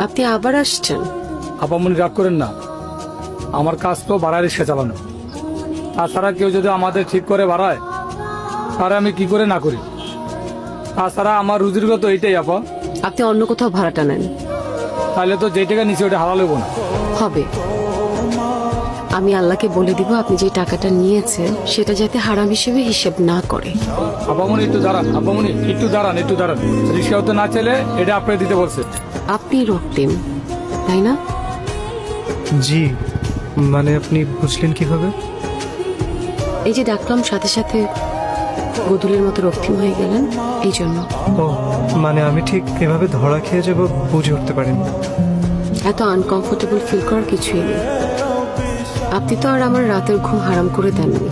আপনি আবার আসছেন? আপামনি রাগ করেন না, আমার কাজ তো ভাড়া রিক্সা চালানো। তাছাড়া কেউ যদি আমাদের ঠিক করে ভাড়ায়, তাহলে আমি কি করে না করি? তাছাড়া আমার রুজির তো এইটাই আপা। আপনি অন্য কোথাও ভাড়াটা নেন। তাহলে তো যেই টাকা নিচে ওটা হারালেব না। হবে, আমি আল্লাহকে বলে দিব আপনি যে টাকাটা নিয়েছেন সেটা যাতে হারাম হিসেবে হিসেব না করে। আপামনি একটু দাঁড়ান, আপামনি একটু দাঁড়ান, একটু দাঁড়ান। রিক্সাও তো না চলে, এটা আপনাকে দিতে বলছে। আপনি রক্তিম, তাই না? জি, মানে আপনি বুঝলেন কিভাবে? এই যে ডাকলাম সাথে সাথে বদুলের মতো রক্তিম হয়ে গেলেন, এই জন্য। ও মানে আমি ঠিক এভাবে ধরা খেয়ে যাব বুঝে উঠতে পারিনি। এত আনকমফোর্টেবল ফিল করার কিছুই নেই। আপনি তো আর আমার রাতের ঘুম হারাম করে দেননি।